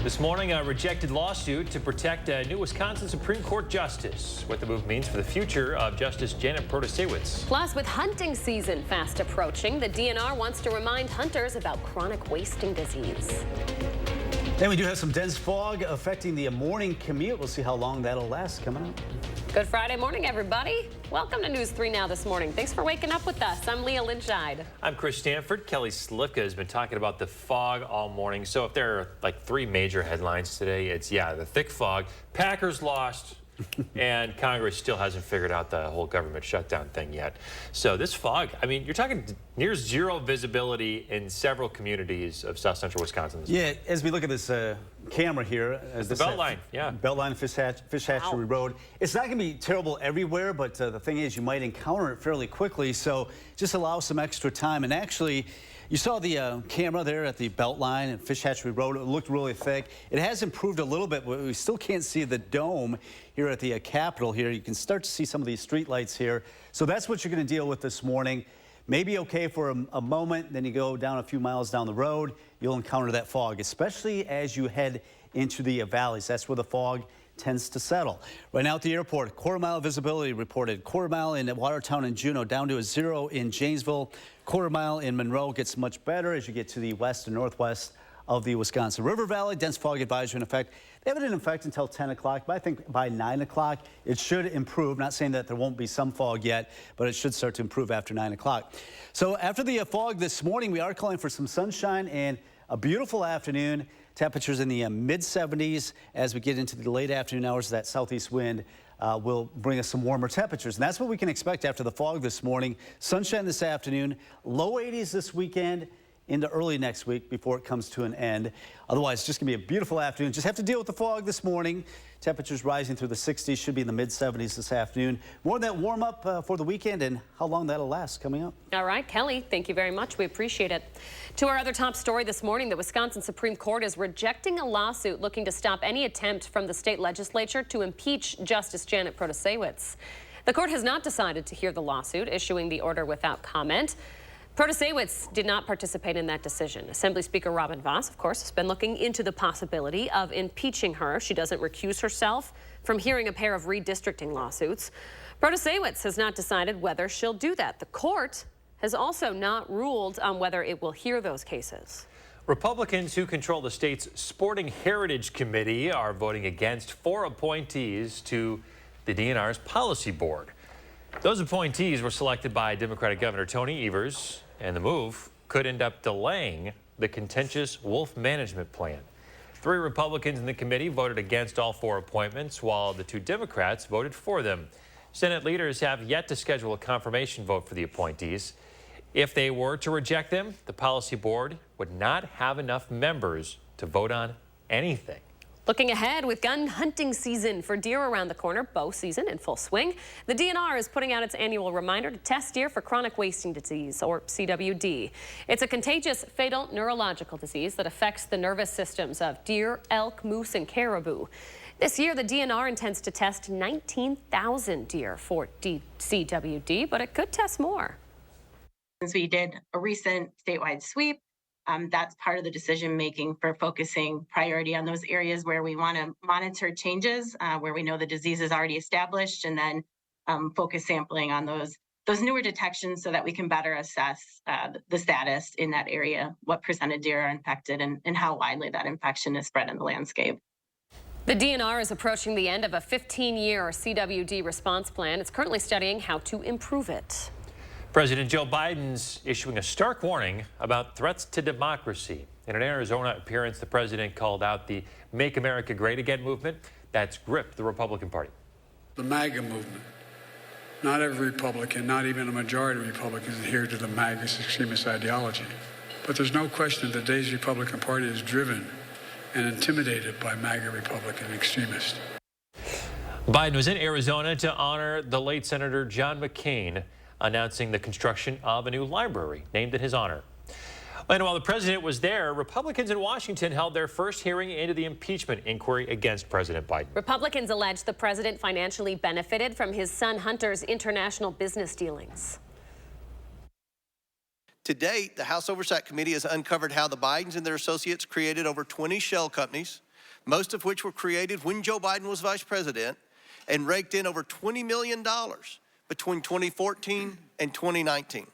This morning, a rejected lawsuit to protect a new Wisconsin Supreme Court justice. What the move means for the future of Justice Janet Protasewicz. Plus, with hunting season fast approaching, the DNR wants to remind hunters about chronic wasting disease. Then we do have some dense fog affecting the morning commute. We'll see how long that'll last coming up. Good Friday morning, everybody. Welcome to News 3 Now this morning. Thanks for waking up with us. I'm Leah Lynchide. I'm Chris Stanford. Kelly Slifka has been talking about the fog all morning. So if there are like three major headlines today, it's the thick fog, Packers lost, and Congress still hasn't figured out the whole government shutdown thing yet. So this fog, I mean, you're talking near zero visibility in several communities of south central Wisconsin. Yeah, as we look at this camera here, as the Beltline, Beltline, Fish Hatchery Road. It's not going to be terrible everywhere, but the thing is, you might encounter it fairly quickly. So just allow some extra time. And actually, you saw the camera there at the Beltline and Fish Hatchery Road. It looked really thick. It has improved a little bit, but we still can't see the dome here at the Capitol here. You can start to see some of these street lights here. So that's what you're going to deal with this morning. Maybe okay for a moment, then you go down a few miles down the road, you'll encounter that fog, especially as you head into the valleys. That's where the fog tends to settle. Right now at the airport, quarter-mile visibility reported. Quarter-mile in Watertown and Juneau, down to a 0 in Janesville. Quarter-mile in Monroe gets much better as you get to the west and northwest of the Wisconsin River Valley. Dense fog advisory in effect. They have it in effect until 10 o'clock, but I think by 9 o'clock it should improve. Not saying that there won't be some fog yet, but it should start to improve after 9 o'clock. So after the fog this morning, we are calling for some sunshine and a beautiful afternoon. Temperatures in the mid-70s as we get into the late afternoon hours. That southeast wind will bring us some warmer temperatures. And that's what we can expect after the fog this morning. Sunshine this afternoon, low 80s this weekend into early next week before it comes to an end. Otherwise, it's just going to be a beautiful afternoon. Just have to deal with the fog this morning. Temperatures rising through the 60s, should be in the mid-70s this afternoon. More of that warm up for the weekend and how long that'll last coming up. All right, Kelly, thank you very much. We appreciate it. To our other top story this morning, the Wisconsin Supreme Court is rejecting a lawsuit looking to stop any attempt from the state legislature to impeach Justice Janet Protasewicz. The court has not decided to hear the lawsuit, issuing the order without comment. Protasewicz did not participate in that decision. Assembly Speaker Robin Vos, of course, has been looking into the possibility of impeaching her if she doesn't recuse herself from hearing a pair of redistricting lawsuits. Protasewicz has not decided whether she'll do that. The court has also not ruled on whether it will hear those cases. Republicans who control the state's Sporting Heritage Committee are voting against 4 appointees to the DNR's policy board. Those appointees were selected by Democratic Governor Tony Evers, and the move could end up delaying the contentious wolf management plan. 3 Republicans in the committee voted against all 4 appointments, while the 2 Democrats voted for them. Senate leaders have yet to schedule a confirmation vote for the appointees. If they were to reject them, the policy board would not have enough members to vote on anything. Looking ahead, with gun hunting season for deer around the corner, bow season in full swing, the DNR is putting out its annual reminder to test deer for chronic wasting disease, or CWD. It's a contagious, fatal neurological disease that affects the nervous systems of deer, elk, moose, and caribou. This year, the DNR intends to test 19,000 deer for CWD, but it could test more. Since we did a recent statewide sweep, that's part of the decision making for focusing priority on those areas where we want to monitor changes, where we know the disease is already established, and then focus sampling on those newer detections so that we can better assess the status in that area, what percent of deer are infected, and how widely that infection is spread in the landscape. The DNR is approaching the end of a 15-year CWD response plan. It's currently studying how to improve it. President Joe Biden's issuing a stark warning about threats to democracy. In an Arizona appearance, the president called out the Make America Great Again movement that's gripped the Republican Party. The MAGA movement. Not every Republican, not even a majority of Republicans adhere to the MAGA extremist ideology. But there's no question that today's Republican Party is driven and intimidated by MAGA Republican extremists. Biden was in Arizona to honor the late Senator John McCain, announcing the construction of a new library named in his honor. And while the president was there, Republicans in Washington held their first hearing into the impeachment inquiry against President Biden. Republicans allege the president financially benefited from his son Hunter's international business dealings. To date, the House Oversight Committee has uncovered how the Bidens and their associates created over 20 shell companies, most of which were created when Joe Biden was vice president, and raked in over $20 million between 2014 and 2019.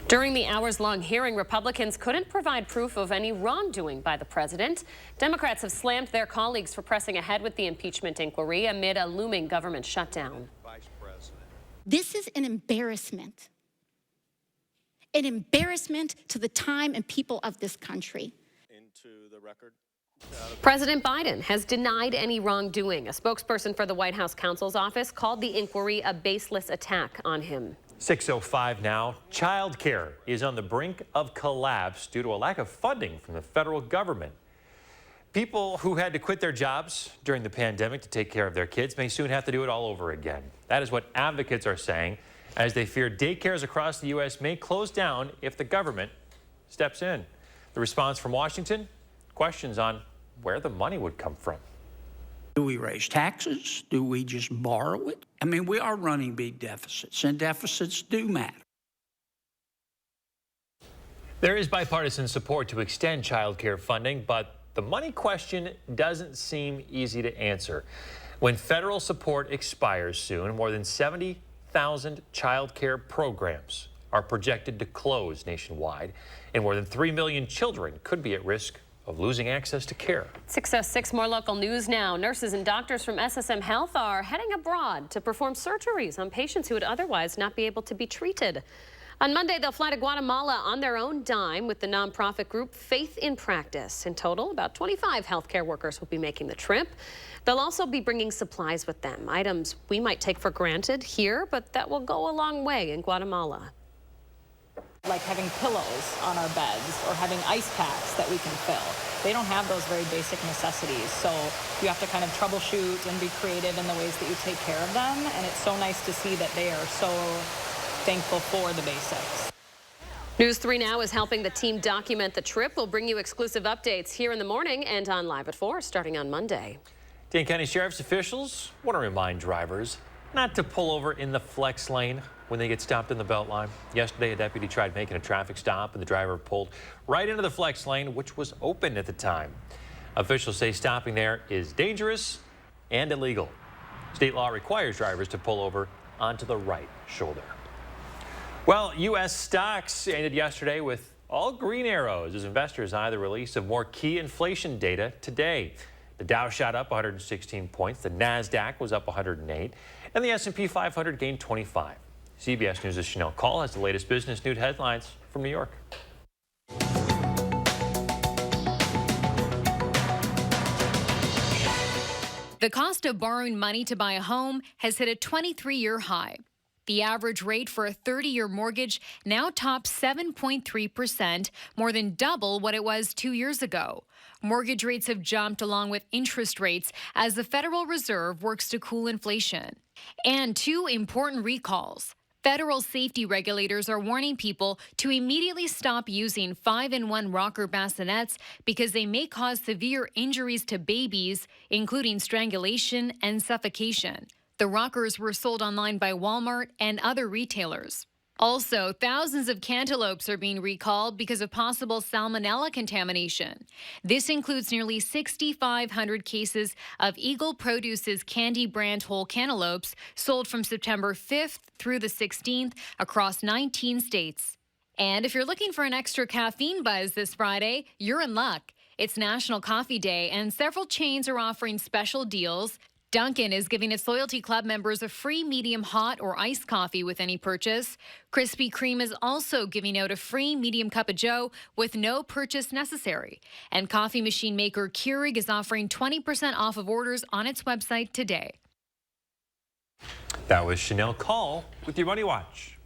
During the hours-long hearing, Republicans couldn't provide proof of any wrongdoing by the president. Democrats have slammed their colleagues for pressing ahead with the impeachment inquiry amid a looming government shutdown. This is an embarrassment. An embarrassment to the time and people of this country. Into the record. President Biden has denied any wrongdoing. A spokesperson for the White House counsel's office called the inquiry a baseless attack on him. 6:05 now. Child care is on the brink of collapse due to a lack of funding from the federal government. People who had to quit their jobs during the pandemic to take care of their kids may soon have to do it all over again. That is what advocates are saying, as they fear daycares across the U.S. may close down if the government steps in. The response from Washington? Questions on where the money would come from. Do we raise taxes? Do we just borrow it? I mean, we are running big deficits, and deficits do matter. There is bipartisan support to extend child care funding, but the money question doesn't seem easy to answer. When federal support expires soon, more than 70,000 child care programs are projected to close nationwide, and more than 3 million children could be at risk of losing access to care. 6:06, more local news now. Nurses and doctors from SSM Health are heading abroad to perform surgeries on patients who would otherwise not be able to be treated. On Monday, they'll fly to Guatemala on their own dime with the nonprofit group Faith in Practice. In total, about 25 healthcare workers will be making the trip. They'll also be bringing supplies with them, items we might take for granted here, but that will go a long way in Guatemala. Like having pillows on our beds or having ice packs that we can fill. They don't have those very basic necessities, so you have to kind of troubleshoot and be creative in the ways that you take care of them, and it's so nice to see that they are so thankful for the basics. News 3 Now is helping the team document the trip. We'll bring you exclusive updates here in the morning and on Live at 4 starting on Monday. Dane County Sheriff's officials want to remind drivers not to pull over in the flex lane when they get stopped in the Beltline. Yesterday, a deputy tried making a traffic stop, and the driver pulled right into the flex lane, which was open at the time. Officials say stopping there is dangerous and illegal. State law requires drivers to pull over onto the right shoulder. Well, U.S. stocks ended yesterday with all green arrows as investors eye the release of more key inflation data today. The Dow shot up 116 points, the NASDAQ was up 108, and the S&P 500 gained 25. CBS News' Chanel Call has the latest business news headlines from New York. The cost of borrowing money to buy a home has hit a 23-year high. The average rate for a 30-year mortgage now tops 7.3%, more than double what it was 2 years ago. Mortgage rates have jumped along with interest rates as the Federal Reserve works to cool inflation. And two important recalls. Federal safety regulators are warning people to immediately stop using 5-in-1 rocker bassinets because they may cause severe injuries to babies, including strangulation and suffocation. The rockers were sold online by Walmart and other retailers. Also, thousands of cantaloupes are being recalled because of possible salmonella contamination. This includes nearly 6,500 cases of Eagle Produce's Candy brand whole cantaloupes sold from September 5th through the 16th across 19 states. And if you're looking for an extra caffeine buzz this Friday, you're in luck. It's National Coffee Day, and several chains are offering special deals. Dunkin' is giving its loyalty club members a free medium hot or iced coffee with any purchase. Krispy Kreme is also giving out a free medium cup of joe with no purchase necessary. And coffee machine maker Keurig is offering 20% off of orders on its website today. That was Chanel Call with your Money Watch.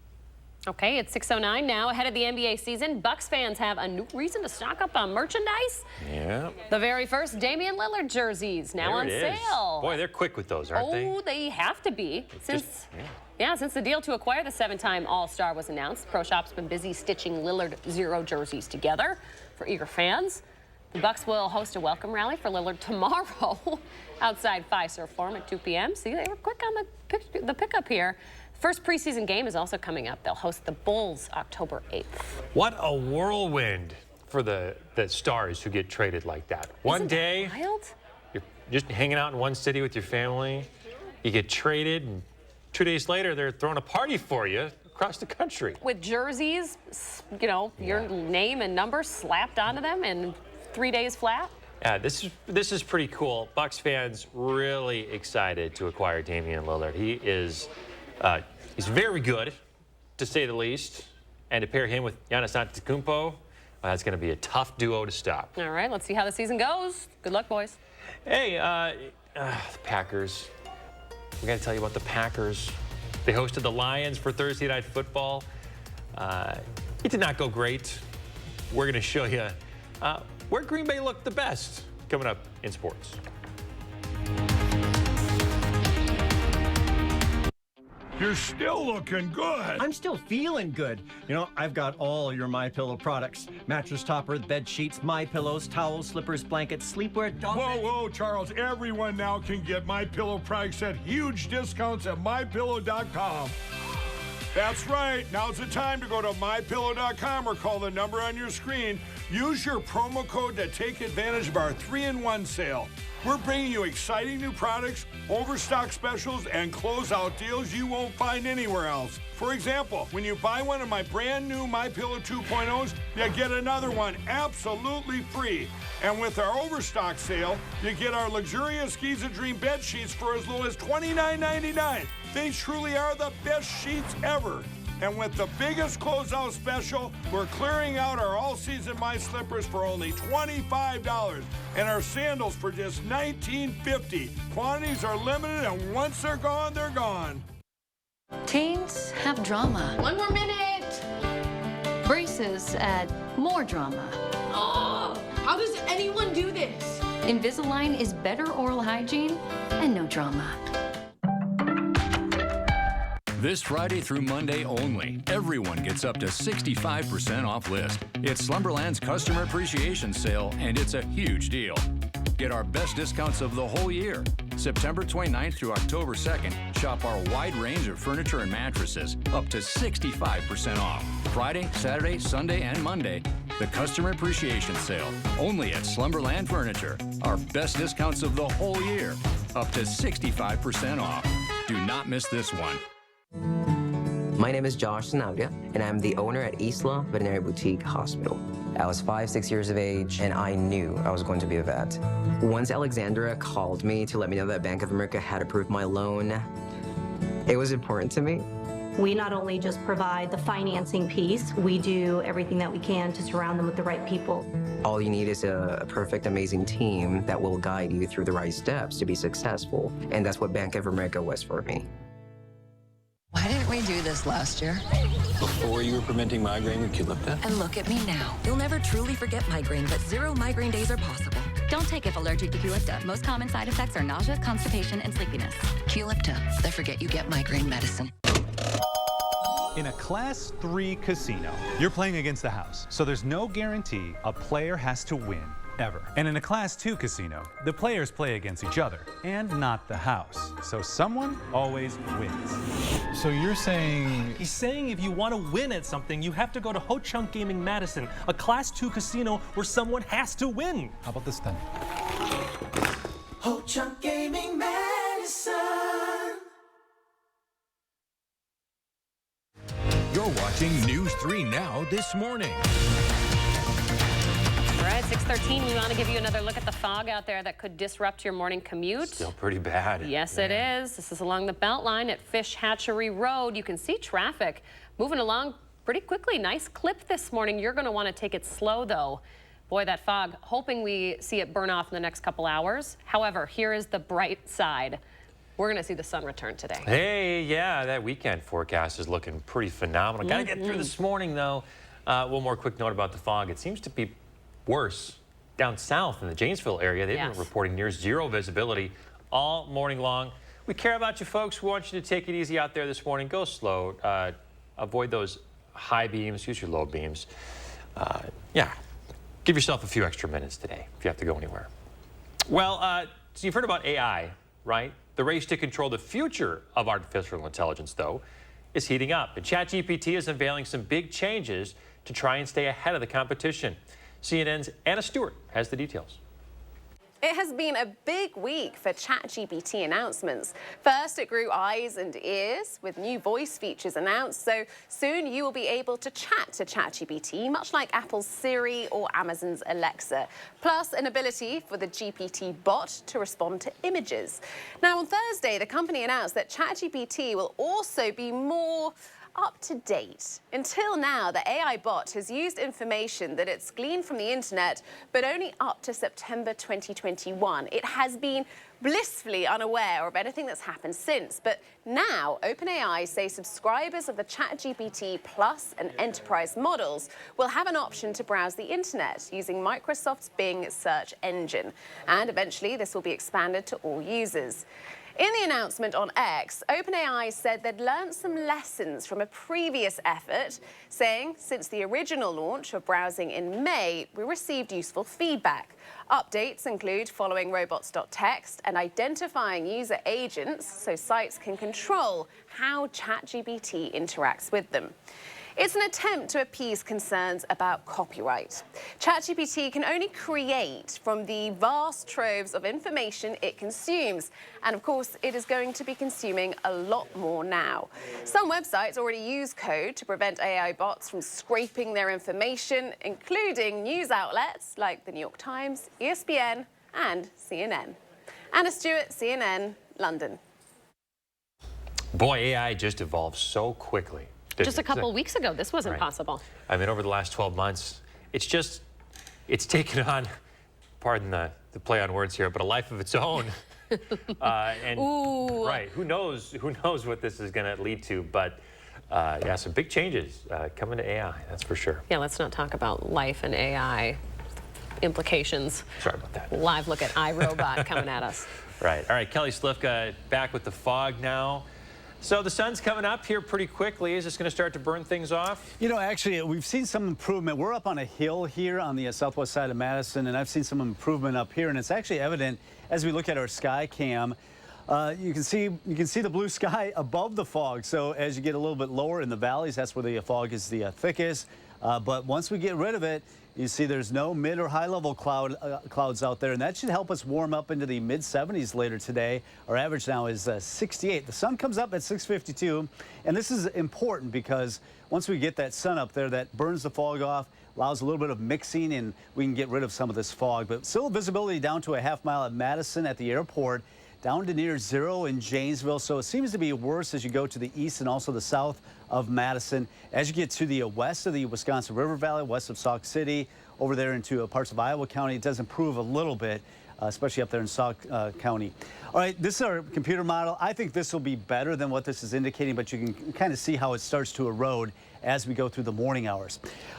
Okay, it's 6:09 now. Ahead of the NBA season, Bucks fans have a new reason to stock up on merchandise. Yeah. The very first Damian Lillard jerseys now on sale. Boy, they're quick with those, aren't they? Oh, they have to be. Since the deal to acquire the 7-time All-Star was announced, Pro Shop's been busy stitching Lillard Zero jerseys together for eager fans. The Bucks will host a welcome rally for Lillard tomorrow outside Fiserv Forum at 2 p.m. See, they were quick on the pickup here. First preseason game is also coming up. They'll host the Bulls October 8th. What a whirlwind for the stars who get traded like that. One day, You're just hanging out in one city with your family. You get traded, and 2 days later, they're throwing a party for you across the country. With jerseys, you know, your name and number slapped onto them in 3 days flat. Yeah, this is pretty cool. Bucks fans really excited to acquire Damian Lillard. He is he's very good, to say the least. And to pair him with Giannis Antetokounmpo, that's going to be a tough duo to stop. All right, let's see how the season goes. Good luck, boys. Hey, the Packers. We got to tell you about the Packers. They hosted the Lions for Thursday Night Football. It did not go great. We're going to show you where Green Bay looked the best coming up in sports. You're still looking good. I'm still feeling good. You know, I've got all your MyPillow products. Mattress topper, bed sheets, MyPillows, towels, slippers, blankets, sleepwear, dog bed. Whoa, Charles. Everyone now can get MyPillow products at huge discounts at MyPillow.com. That's right. Now's the time to go to MyPillow.com or call the number on your screen. Use your promo code to take advantage of our 3-in-1 sale. We're bringing you exciting new products, overstock specials, and closeout deals you won't find anywhere else. For example, when you buy one of my brand new MyPillow 2.0s, you get another one absolutely free. And with our overstock sale, you get our luxurious Giza Dream bed sheets for as low as $29.99. They truly are the best sheets ever. And with the biggest closeout special, we're clearing out our all-season My Slippers for only $25 and our sandals for just $19.50. Quantities are limited, and once they're gone, they're gone. Teens have drama. 1 more minute. Braces add more drama. Oh, how does anyone do this? Invisalign is better oral hygiene and no drama. This Friday through Monday only, everyone gets up to 65% off list. It's Slumberland's Customer Appreciation Sale, and it's a huge deal. Get our best discounts of the whole year. September 29th through October 2nd, shop our wide range of furniture and mattresses, up to 65% off. Friday, Saturday, Sunday, and Monday, the Customer Appreciation Sale, only at Slumberland Furniture. Our best discounts of the whole year, up to 65% off. Do not miss this one. My name is Josh Zanavia, and I'm the owner at Isla Veterinary Boutique Hospital. I was 5-6 years of age, and I knew I was going to be a vet. Once Alexandra called me to let me know that Bank of America had approved my loan, it was important to me. We not only just provide the financing piece, we do everything that we can to surround them with the right people. All you need is a perfect, amazing team that will guide you through the right steps to be successful, and that's what Bank of America was for me. Why didn't we do this last year? Before you were preventing migraine with Qulipta? And look at me now. You'll never truly forget migraine, but 0 migraine days are possible. Don't take if allergic to Qulipta. Most common side effects are nausea, constipation, and sleepiness. Qulipta, the forget you get migraine medicine. In a Class 3 casino, you're playing against the house, so there's no guarantee a player has to win, ever. And in a Class 2 casino, the players play against each other, and not the house. So someone always wins. So you're saying... He's saying if you want to win at something, you have to go to Ho Chunk Gaming Madison, a Class 2 casino where someone has to win. How about this then? Ho Chunk Gaming Madison. You're watching News 3 Now this morning. All right, 6:13, we want to give you another look at the fog out there that could disrupt your morning commute. Still pretty bad. Yes, it is. This is along the Beltline at Fish Hatchery Road. You can see traffic moving along pretty quickly. Nice clip this morning. You're going to want to take it slow, though. Boy, that fog, hoping we see it burn off in the next couple hours. However, here is the bright side. We're going to see the sun return today. Hey, yeah, that weekend forecast is looking pretty phenomenal. Got to get through this morning, though. One more quick note about the fog. It seems to be worse down south in the Janesville area. They've been reporting near 0 visibility all morning long. We care about you folks. We want you to take it easy out there this morning. Go slow. Avoid those high beams. Use your low beams. Yeah, give yourself a few extra minutes today if you have to go anywhere. Well, so you've heard about AI, right? The race to control the future of artificial intelligence, though, is heating up. And ChatGPT is unveiling some big changes to try and stay ahead of the competition. CNN's Anna Stewart has the details. It has been a big week for ChatGPT announcements. First, it grew eyes and ears with new voice features announced, so soon you will be able to chat to ChatGPT, much like Apple's Siri or Amazon's Alexa, plus an ability for the GPT bot to respond to images. Now, on Thursday, the company announced that ChatGPT will also be more up to date. Until now, the AI bot has used information that it's gleaned from the internet, but only up to September 2021. It has been blissfully unaware of anything that's happened since. But now, OpenAI say subscribers of the ChatGPT Plus and Enterprise models will have an option to browse the internet using Microsoft's Bing search engine. And eventually, this will be expanded to all users. In the announcement on X, OpenAI said they'd learned some lessons from a previous effort, saying since the original launch of browsing in May, we received useful feedback. Updates include following robots.txt and identifying user agents so sites can control how ChatGPT interacts with them. It's an attempt to appease concerns about copyright. ChatGPT can only create from the vast troves of information it consumes. And of course, it is going to be consuming a lot more now. Some websites already use code to prevent AI bots from scraping their information, including news outlets like the New York Times, ESPN, and CNN. Anna Stewart, CNN, London. Boy, AI just evolves so quickly. Just a couple weeks ago, this wasn't possible. I mean, over the last 12 months, it's taken on, pardon the play on words here, but a life of its own. Right, who knows what this is going to lead to, but yeah, some big changes coming to AI, that's for sure. Yeah, let's not talk about life and AI implications. Sorry about that. Live look at iRobot coming at us. Right, all right, Kelly Slifka back with the fog now. So the sun's coming up here pretty quickly. Is this going to start to burn things off? You know, actually, we've seen some improvement. We're up on a hill here on the southwest side of Madison, and I've seen some improvement up here, and it's actually evident as we look at our sky cam. You can see the blue sky above the fog. So as you get a little bit lower in the valleys, that's where the fog is the thickest. But once we get rid of it, you see there's no mid or high level clouds out there, and that should help us warm up into the mid 70s later today. Our average now is 68. The sun comes up at 6:52, and this is important because once we get that sun up there, that burns the fog off, allows a little bit of mixing, and we can get rid of some of this fog. But still visibility down to a half mile at Madison at the airport, down to near zero in Janesville. So it seems to be worse as you go to the east and also the south of Madison. As you get to the west of the Wisconsin River Valley, west of Sauk City, over there into parts of Iowa County, it does improve a little bit, especially up there in Sauk County. All right, this is our computer model. I think this will be better than what this is indicating, but you can kind of see how it starts to erode as we go through the morning hours.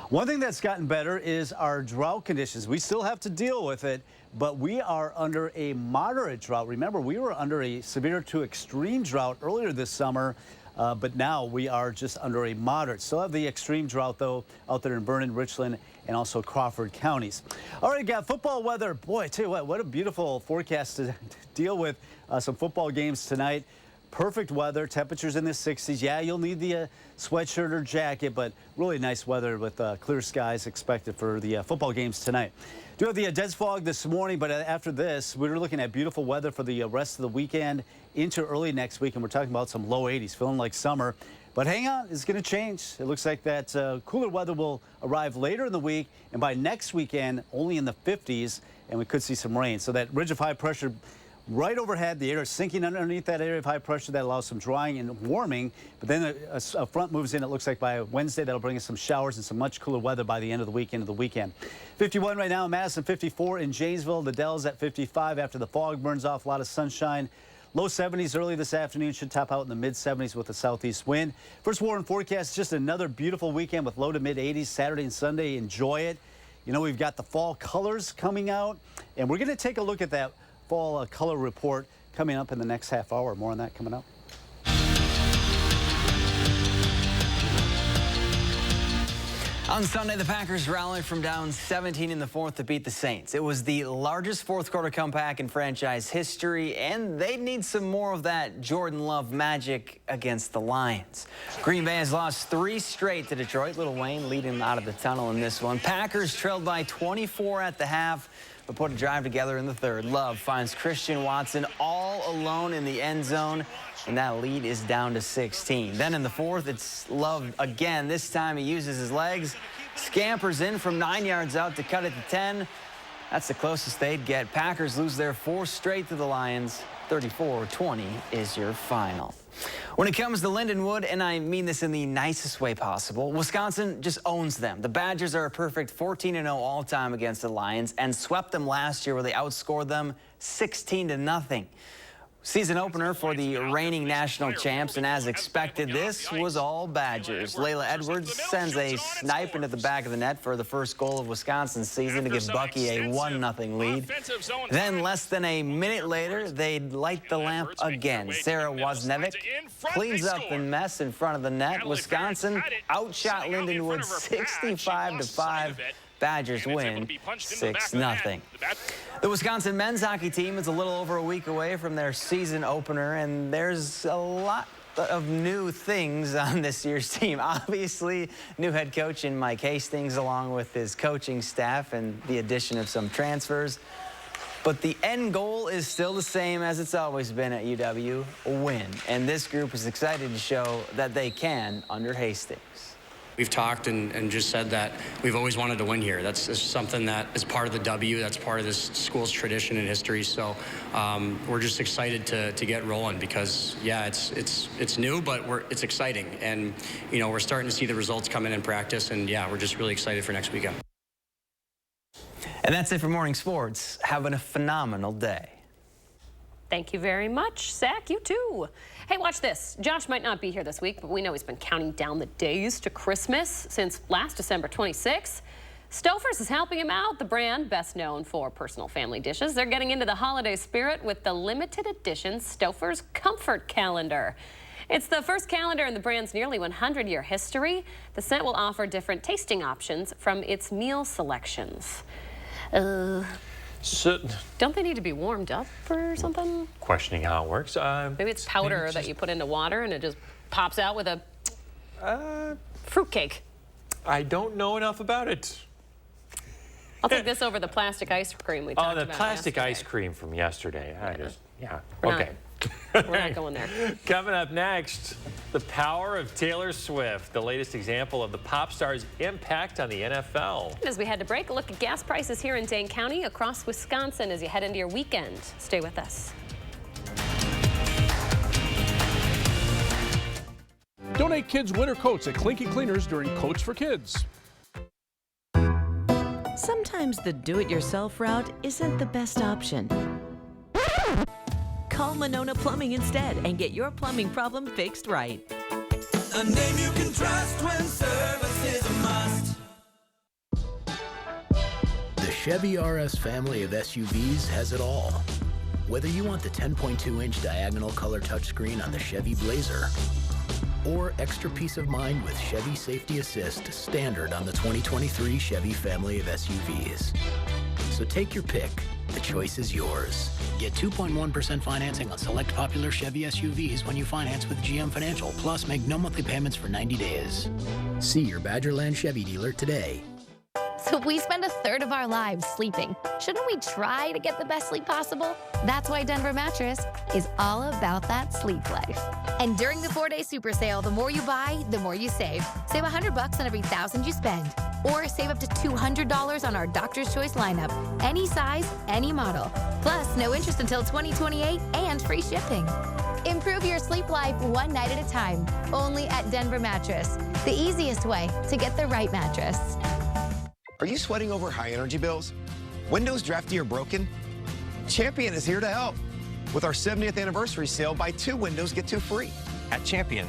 One thing that's gotten better is our drought conditions. We still have to deal with it, but we are under a moderate drought. Remember, we were under a severe to extreme drought earlier this summer, but now we are just under a moderate. Still have the extreme drought, though, out there in Vernon, Richland, and also Crawford counties. All right, got football weather. Boy, I tell you what a beautiful forecast to deal with some football games tonight. Perfect weather, temperatures in the 60s. Yeah, you'll need the sweatshirt or jacket, but really nice weather with clear skies expected for the football games tonight. Do have the dense fog this morning, but after this, we're looking at beautiful weather for the rest of the weekend into early next week, and we're talking about some low 80s, feeling like summer. But hang on, it's going to change. It looks like that cooler weather will arrive later in the week, and by next weekend, only in the 50s, and we could see some rain. So that ridge of high pressure right overhead, the air is sinking underneath that area of high pressure. That allows some drying and warming. But then a front moves in. It looks like by Wednesday, that'll bring us some showers and some much cooler weather by the end of the week, into the weekend. 51 right now in Madison, 54 in Janesville. The Dells at 55 after the fog burns off. A lot of sunshine. Low 70s early this afternoon, should top out in the mid 70s with a southeast wind. First warm forecast, just another beautiful weekend with low to mid 80s Saturday and Sunday. Enjoy it. You know, we've got the fall colors coming out, and we're going to take a look at that fall color report coming up in the next half hour. More on that coming up. On Sunday, the Packers rallied from down 17 in the fourth to beat the Saints. It was the largest fourth-quarter comeback in franchise history, and they need some more of that Jordan Love magic against the Lions. Green Bay has lost 3 straight to Detroit. Lil Wayne leading them out of the tunnel in this one. Packers trailed by 24 at the half, but put a drive together in the third. Love finds Christian Watson all alone in the end zone, and that lead is down to 16. Then in the fourth, it's Love again. This time he uses his legs, scampers in from 9 yards out to cut it to 10. That's the closest they'd get. Packers lose their 4th straight to the Lions. 34-20 is your final. When it comes to Lindenwood, and I mean this in the nicest way possible, Wisconsin just owns them. The Badgers are a perfect 14-0 all-time against the Lions and swept them last year where they outscored them 16-0. Season opener for the reigning national champs, and as expected, this was all Badgers. Layla Edwards sends a snipe into the back of the net for the first goal of Wisconsin's season to give Bucky a 1-0 lead. Then less than a minute later, they'd light the lamp again. Sarah Wozniewicz cleans up the mess in front of the net. Wisconsin outshot Lindenwood 65-5. Badgers win 6-0. The Wisconsin men's hockey team is a little over a week away from their season opener, and there's a lot of new things on this year's team. Obviously, new head coach in Mike Hastings, along with his coaching staff and the addition of some transfers. But the end goal is still the same as it's always been at UW, a win. And this group is excited to show that they can under Hastings. We've talked and just said that we've always wanted to win here. That's something that is part of the W. That's part of this school's tradition and history. So we're just excited to get rolling because, yeah, it's new, but it's exciting. And, you know, we're starting to see the results come in practice. And, yeah, we're just really excited for next weekend. And that's it for Morning Sports. Having a phenomenal day. Thank you very much, Zach. You too. Hey, watch this. Josh might not be here this week, but we know he's been counting down the days to Christmas since last December 26th. Stouffer's is helping him out. The brand, best known for personal family dishes, they're getting into the holiday spirit with the limited edition Stouffer's Comfort Calendar. It's the first calendar in the brand's nearly 100-year history. The set will offer different tasting options from its meal selections. So, don't they need to be warmed up or something? Questioning how it works. Maybe it's powder that you put into water and it just pops out with a fruitcake. I don't know enough about it. I'll take this over the plastic ice cream we talked about. Oh, the plastic yesterday. ice cream from yesterday. Yeah. We're Okay. We're not going there. Coming up next, the power of Taylor Swift, the latest example of the pop star's impact on the NFL. As we head to break, a look at gas prices here in Dane County, across Wisconsin as you head into your weekend. Stay with us. Donate kids' winter coats at Clinky Cleaners during Coats for Kids. Sometimes the do-it-yourself route isn't the best option. Call Monona Plumbing instead and get your plumbing problem fixed right. A name you can trust when service is a must. The Chevy RS family of SUVs has it all. Whether you want the 10.2-inch diagonal color touchscreen on the Chevy Blazer or extra peace of mind with Chevy Safety Assist standard on the 2023 Chevy family of SUVs. So take your pick. The choice is yours. Get 2.1% financing on select popular Chevy SUVs when you finance with GM Financial. Plus, make no monthly payments for 90 days. See your Badgerland Chevy dealer today. So we spend a third of our lives sleeping. Shouldn't we try to get the best sleep possible? That's why Denver Mattress is all about that sleep life. And during the 4-day super sale, the more you buy, the more you save. Save $100 on every $1,000 you spend. Or save up to $200 on our Doctor's Choice lineup. Any size, any model. Plus, no interest until 2028 and free shipping. Improve your sleep life one night at a time. Only at Denver Mattress. The easiest way to get the right mattress. Are you sweating over high energy bills? Windows drafty or broken? Champion is here to help. With our 70th anniversary sale, buy 2 windows, get 2 free. At Champion,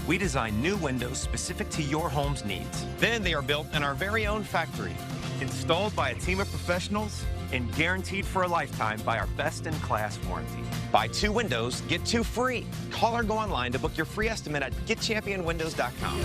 we design new windows specific to your home's needs. Then they are built in our very own factory, Installed by a team of professionals and guaranteed for a lifetime by our best-in-class warranty. Buy 2 windows, get 2 free. Call or go online to book your free estimate at getchampionwindows.com.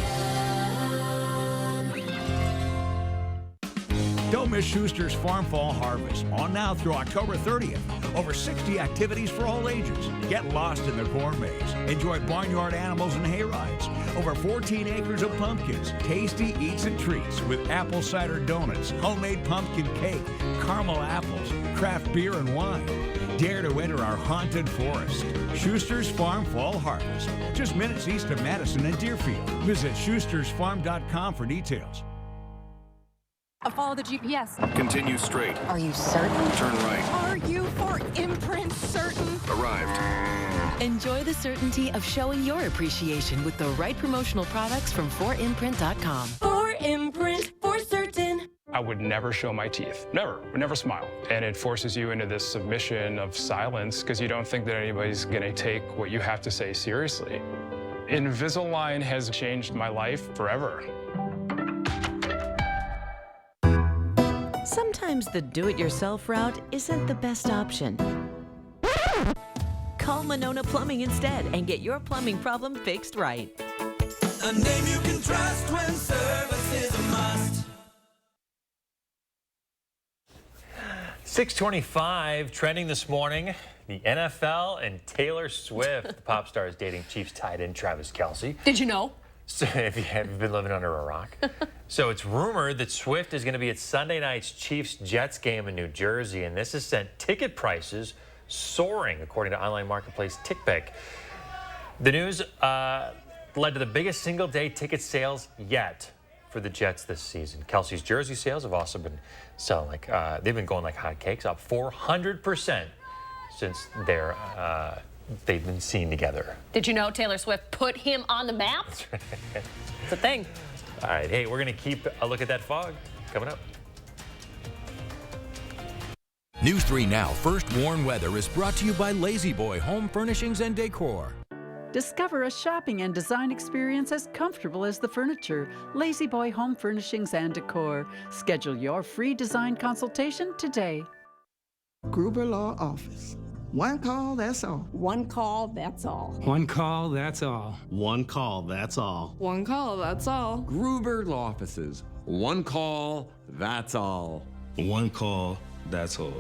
Don't miss Schuster's Farm Fall Harvest, on now through October 30th. Over 60 activities for all ages. Get lost in the corn maze. Enjoy barnyard animals and hay rides. Over 14 acres of pumpkins, tasty eats and treats with apple cider donuts, homemade pumpkin cake, caramel apples, craft beer and wine. Dare to enter our haunted forest. Schuster's Farm Fall Harvest, just minutes east of Madison and Deerfield. Visit schustersfarm.com for details. Follow the GPS. Continue straight. Are you certain? Turn right. Are you for imprint certain? Arrived. Enjoy the certainty of showing your appreciation with the right promotional products from forimprint.com. For imprint, for certain. I would never show my teeth. Never. Would never smile. And it forces you into this submission of silence because you don't think that anybody's going to take what you have to say seriously. Invisalign has changed my life forever. Sometimes the do-it-yourself route isn't the best option. Call Monona Plumbing instead and get your plumbing problem fixed right. A name you can trust when service is a must. 6:25 trending this morning. The NFL and Taylor Swift. The pop star is dating Chiefs tight end Travis Kelce. Did you know? So if you have been living under a rock. So it's rumored that Swift is going to be at Sunday night's Chiefs-Jets game in New Jersey, and this has sent ticket prices soaring, according to online marketplace TickPick. The news led to the biggest single-day ticket sales yet for the Jets this season. Kelce's jersey sales have also been selling like they've been going like hotcakes, up 400% since they've been seen together. Did you know Taylor Swift put him on the map? It's a thing. All right, hey, we're going to keep a look at that fog coming up. News 3 Now First Warn Weather is brought to you by Lazy Boy Home Furnishings and Decor. Discover a shopping and design experience as comfortable as the furniture. Lazy Boy Home Furnishings and Decor. Schedule your free design consultation today. Gruber Law Office. One call, that's all. One call, that's all. One call, that's all. One call, that's all. One call, that's all. Gruber Law Offices. One call, that's all. One call, that's all.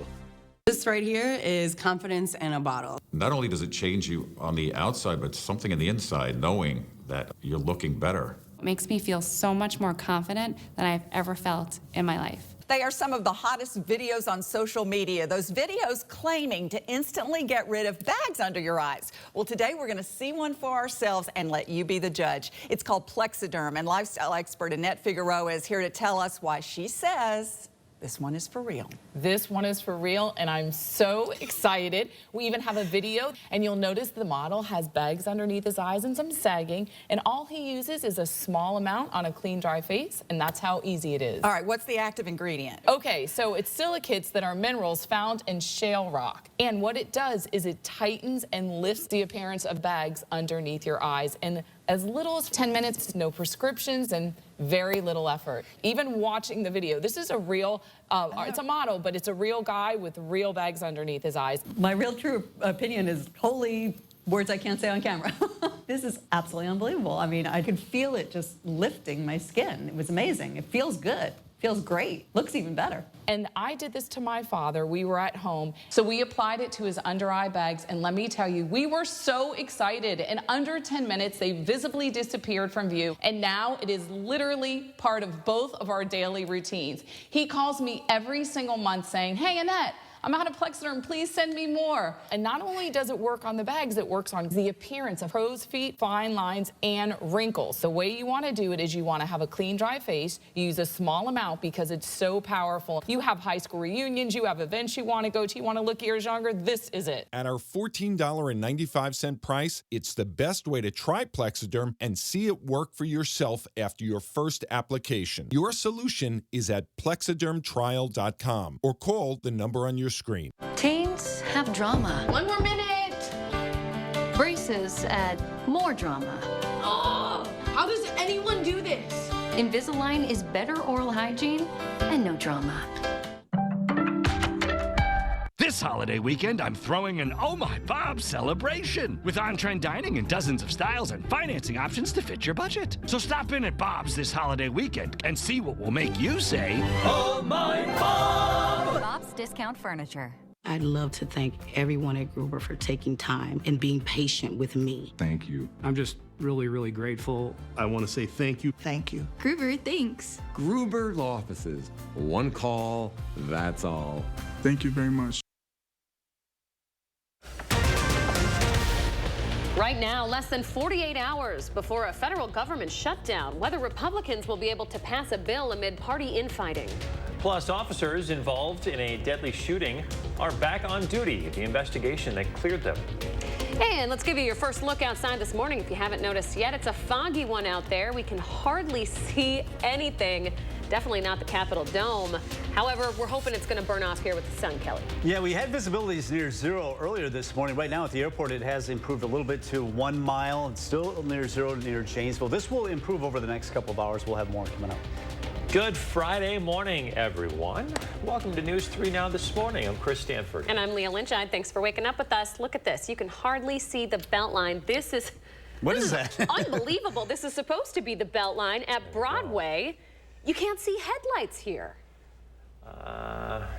This right here is confidence in a bottle. Not only does it change you on the outside, but something in the inside, knowing that you're looking better. It makes me feel so much more confident than I've ever felt in my life. They are some of the hottest videos on social media. Those videos claiming to instantly get rid of bags under your eyes. Well, today we're going to see one for ourselves and let you be the judge. It's called Plexiderm, and lifestyle expert Annette Figueroa is here to tell us why she says this one is for real. This one is for real, and I'm so excited. We even have a video, and you'll notice the model has bags underneath his eyes and some sagging, and all he uses is a small amount on a clean, dry face, and that's how easy it is. All right, what's the active ingredient? Okay, so it's silicates that are minerals found in shale rock, and what it does is it tightens and lifts the appearance of bags underneath your eyes, and as little as 10 minutes, no prescriptions, and very little effort. Even watching the video, this is a real, it's a model, but it's a real guy with real bags underneath his eyes. My real true opinion is holy words I can't say on camera. This is absolutely unbelievable. I mean, I could feel it just lifting my skin. It was amazing. It feels good. Feels great. Looks even better. And I did this to my father. We were at home. So we applied it to his under eye bags. And let me tell you, we were so excited. In under 10 minutes, they visibly disappeared from view. And now it is literally part of both of our daily routines. He calls me every single month saying, "Hey, Annette, I'm out of Plexiderm, please send me more." And not only does it work on the bags, it works on the appearance of crow's feet, fine lines, and wrinkles. The way you want to do it is you want to have a clean, dry face. You use a small amount because it's so powerful. You have high school reunions, you have events you want to go to, you want to look years younger, this is it. At our $14.95 price, it's the best way to try Plexiderm and see it work for yourself after your first application. Your solution is at plexidermtrial.com or call the number on your screen. Teens have drama. One more minute. Braces add more drama. Oh, how does anyone do this? Invisalign is better oral hygiene and no drama. This This holiday weekend, I'm throwing an Oh My Bob celebration with on-trend dining and dozens of styles and financing options to fit your budget. So stop in at Bob's this holiday weekend and see what will make you say, Oh My Bob! Bob's Discount Furniture. I'd love to thank everyone at Gruber for taking time and being patient with me. Thank you. I'm just really grateful. I want to say thank you. Thank you. Gruber, thanks. Gruber Law Offices. One call, that's all. Thank you very much. Right now, less than 48 hours before a federal government shutdown, whether Republicans will be able to pass a bill amid party infighting. Plus, officers involved in a deadly shooting are back on duty. The investigation that cleared them. And let's give you your first look outside this morning. If you haven't noticed yet, it's a foggy one out there. We can hardly see anything. Definitely not the Capitol Dome. However, we're hoping it's going to burn off here with the sun, Kelly. Yeah, we had visibilities near zero earlier this morning. Right now at the airport, it has improved a little bit to 1 mile. It's still near zero near Janesville. This will improve over the next couple of hours. We'll have more coming up. Good Friday morning, everyone. Welcome to News 3 Now this morning. I'm Chris Stanford. And I'm Leah Lynch. Thanks for waking up with us. Look at this. You can hardly see the Beltline. This is unbelievable. This is supposed to be the Beltline at Broadway. You can't see headlights here.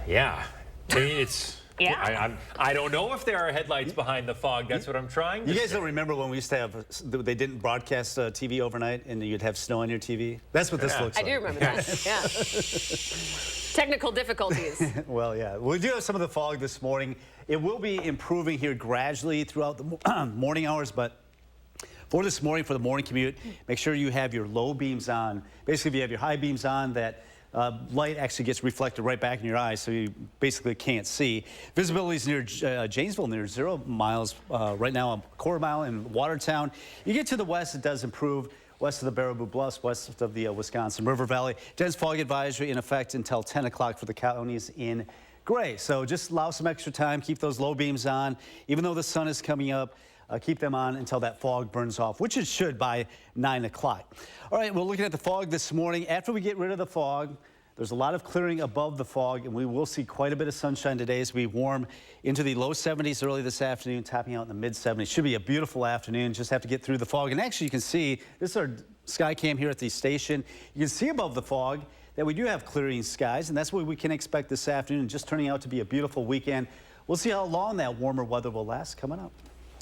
Yeah. I mean, it's... Yeah. I don't know if there are headlights behind the fog. That's what I'm trying to You guys say. don't remember when we used to have, they didn't broadcast TV overnight and you'd have snow on your TV? That's what this looks like. I do remember that, yeah. Technical difficulties. Well, yeah. We do have some of the fog this morning. It will be improving here gradually throughout the morning hours, but for this morning, for the morning commute, make sure you have your low beams on. Basically, if you have your high beams on, that light actually gets reflected right back in your eyes, so you basically can't see. Visibility is near Janesville, near 0 miles. Right now, a quarter mile in Watertown. You get to the west, it does improve. West of the Baraboo Bluffs, west of the Wisconsin River Valley. Dense fog advisory in effect until 10 o'clock for the counties in gray. So just allow some extra time. Keep those low beams on. Even though the sun is coming up, keep them on until that fog burns off, which it should by 9 o'clock. All right, we're looking at the fog this morning. After we get rid of the fog, there's a lot of clearing above the fog, and we will see quite a bit of sunshine today as we warm into the low 70s early this afternoon, topping out in the mid 70s. Should be a beautiful afternoon. Just have to get through the fog. And actually, you can see, this is our sky cam here at the station. You can see above the fog that we do have clearing skies, and that's what we can expect this afternoon. Just turning out to be a beautiful weekend. We'll see how long that warmer weather will last coming up.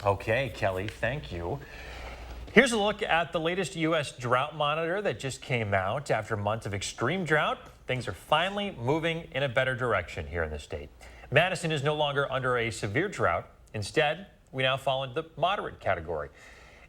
Okay, Kelly, thank you. Here's a look at the latest U.S. drought monitor that just came out. After months of extreme drought, things are finally moving in a better direction here in the state. Madison is no longer under a severe drought. Instead, we now fall into the moderate category.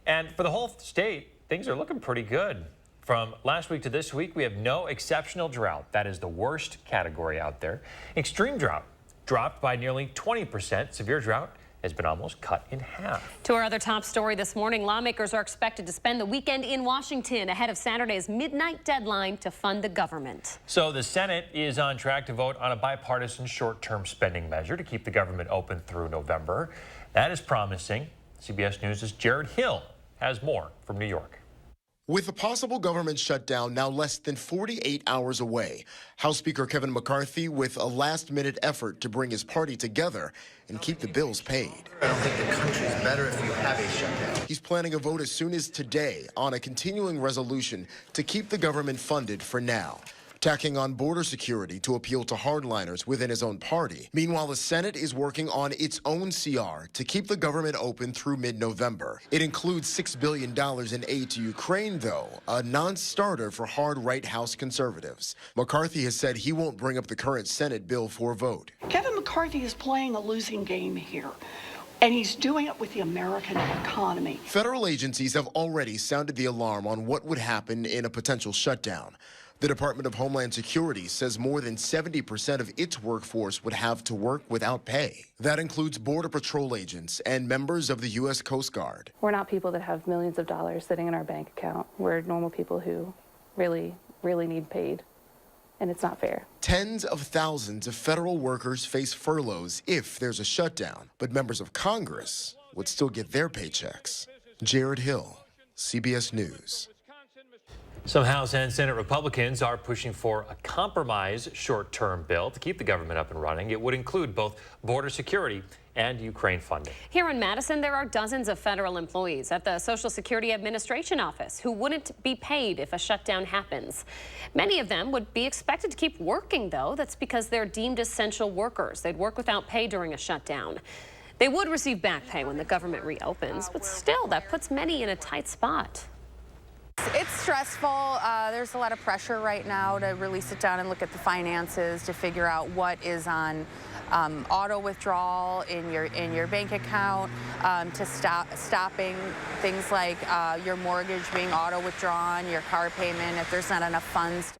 And for the whole state, things are looking pretty good. From last week to this week, we have no exceptional drought. That is the worst category out there. Extreme drought dropped by nearly 20%. Severe drought has been almost cut in half. To our other top story this morning, lawmakers are expected to spend the weekend in Washington ahead of Saturday's midnight deadline to fund the government. So the Senate is on track to vote on a bipartisan short-term spending measure to keep the government open through November. That is promising. CBS News' Jared Hill has more from New York. With a possible government shutdown now less than 48 hours away, House Speaker Kevin McCarthy with a last-minute effort to bring his party together and keep the bills paid. I don't think the country's better if you have a shutdown. He's planning a vote as soon as today on a continuing resolution to keep the government funded for now, tacking on border security to appeal to hardliners within his own party. Meanwhile, the Senate is working on its own CR to keep the government open through mid-November. It includes $6 billion in aid to Ukraine, though, a non-starter for hard right House conservatives. McCarthy has said he won't bring up the current Senate bill for a vote. Kevin McCarthy is playing a losing game here, and he's doing it with the American economy. Federal agencies have already sounded the alarm on what would happen in a potential shutdown. The Department of Homeland Security says more than 70% of its workforce would have to work without pay. That includes Border Patrol agents and members of the U.S. Coast Guard. We're not people that have millions of dollars sitting in our bank account. We're normal people who really need paid, and it's not fair. Tens of thousands of federal workers face furloughs if there's a shutdown, but members of Congress would still get their paychecks. Jared Hill, CBS News. Some House and Senate Republicans are pushing for a compromise short-term bill to keep the government up and running. It would include both border security and Ukraine funding. Here in Madison, there are dozens of federal employees at the Social Security Administration office who wouldn't be paid if a shutdown happens. Many of them would be expected to keep working, though. That's because they're deemed essential workers. They'd work without pay during a shutdown. They would receive back pay when the government reopens, but still, that puts many in a tight spot. It's stressful. There's a lot of pressure right now to really sit down and look at the finances to figure out what is on auto withdrawal in your bank account, to stopping things like your mortgage being auto withdrawn, your car payment if there's not enough funds.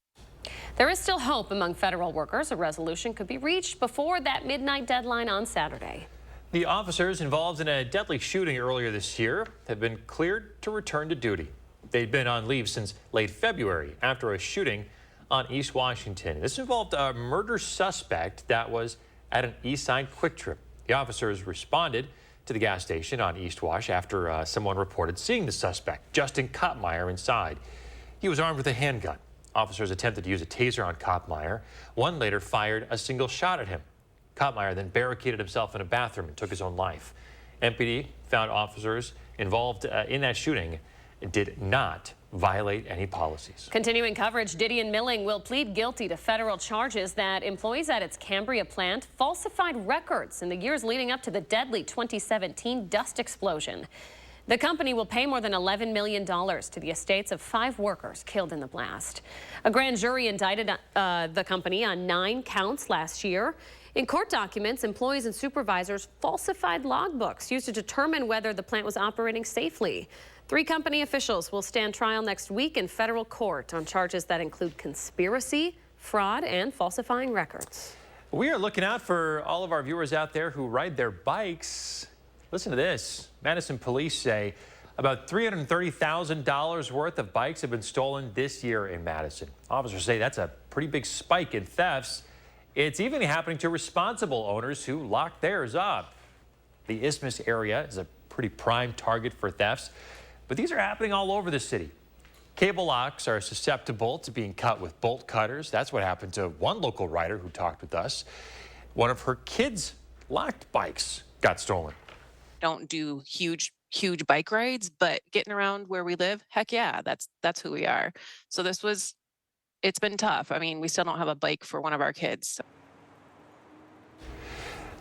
There is still hope among federal workers. A resolution could be reached before that midnight deadline on Saturday. The officers involved in a deadly shooting earlier this year have been cleared to return to duty. They'd been on leave since late February after a shooting on East Washington. This involved a murder suspect that was at an East Side Quick Trip. The officers responded to the gas station on East Wash after someone reported seeing the suspect, Justin Kottmeyer, inside. He was armed with a handgun. Officers attempted to use a taser on Kottmeyer. One later fired a single shot at him. Kottmeyer then barricaded himself in a bathroom and took his own life. MPD found officers involved in that shooting did not violate any policies. Continuing coverage, Didion Milling will plead guilty to federal charges that employees at its Cambria plant falsified records in the years leading up to the deadly 2017 dust explosion. The company will pay more than $11 million to the estates of 5 workers killed in the blast. A grand jury indicted the company on 9 counts last year. In court documents, employees and supervisors falsified logbooks used to determine whether the plant was operating safely. 3 company officials will stand trial next week in federal court on charges that include conspiracy, fraud, and falsifying records. We are looking out for all of our viewers out there who ride their bikes. Listen to this. Madison police say about $330,000 worth of bikes have been stolen this year in Madison. Officers say that's a pretty big spike in thefts. It's even happening to responsible owners who lock theirs up. The Isthmus area is a pretty prime target for thefts, but these are happening all over the city. Cable locks are susceptible to being cut with bolt cutters. That's what happened to one local rider who talked with us. One of her kids' locked bikes got stolen. Don't do huge bike rides, but getting around where we live, heck yeah, that's who we are. So it's been tough. I mean, we still don't have a bike for one of our kids. So.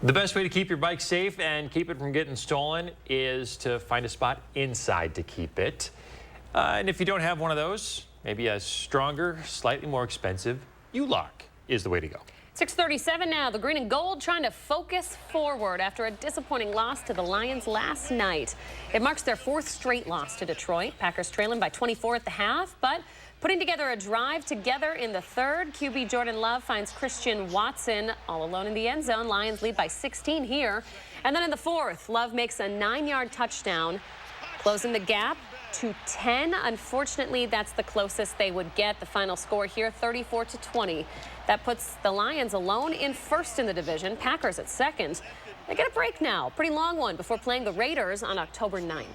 The best way to keep your bike safe and keep it from getting stolen is to find a spot inside to keep it. And if you don't have one of those, maybe a stronger, slightly more expensive U-lock is the way to go. 6:37 now. The green and gold trying to focus forward after a disappointing loss to the Lions last night. It marks their 4th straight loss to Detroit. Packers trailing by 24 at the half, but putting together a drive together in the 3rd. QB Jordan Love finds Christian Watson all alone in the end zone. Lions lead by 16 here. And then in the 4th, Love makes a 9-yard touchdown, closing the gap to 10. Unfortunately, that's the closest they would get. The final score here, 34-20. That puts the Lions alone in 1st in the division. Packers at 2nd. They get a break now. Pretty long one before playing the Raiders on October 9th.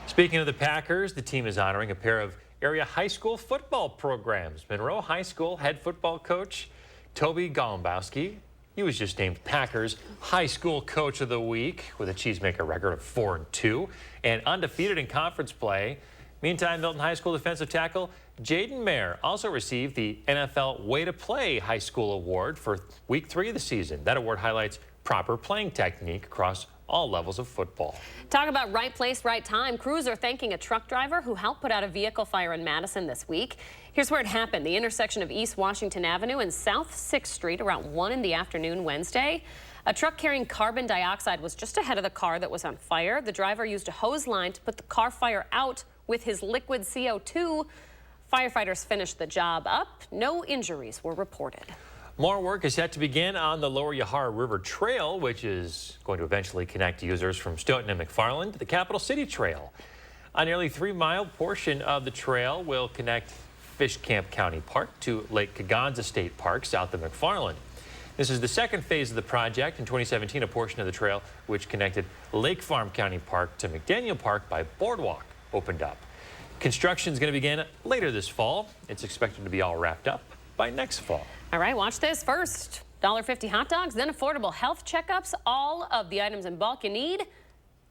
Speaking of the Packers, the team is honoring a pair of area high school football programs. Monroe High School head football coach Toby Golombowski. He was just named Packers High School Coach of the Week with a cheesemaker record of 4-2 and undefeated in conference play. Meantime, Milton High School defensive tackle Jaden Mayer also received the NFL Way to Play High School Award for Week 3 of the season. That award highlights proper playing technique across all levels of football. Talk about right place, right time. Crews are thanking a truck driver who helped put out a vehicle fire in Madison this week. Here's where it happened. The intersection of East Washington Avenue and South 6th Street around 1 in the afternoon Wednesday. A truck carrying carbon dioxide was just ahead of the car that was on fire. The driver used a hose line to put the car fire out with his liquid CO2. Firefighters finished the job up. No injuries were reported. More work is set to begin on the Lower Yahara River Trail, which is going to eventually connect users from Stoughton and McFarland to the Capital City Trail. A nearly 3-mile portion of the trail will connect Fish Camp County Park to Lake Kaganza State Park south of McFarland. This is the 2nd phase of the project. In 2017, a portion of the trail which connected Lake Farm County Park to McDaniel Park by boardwalk opened up. Construction is going to begin later this fall. It's expected to be all wrapped up by next fall. All right, watch this first. $1.50 hot dogs, then affordable health checkups. All of the items in bulk you need,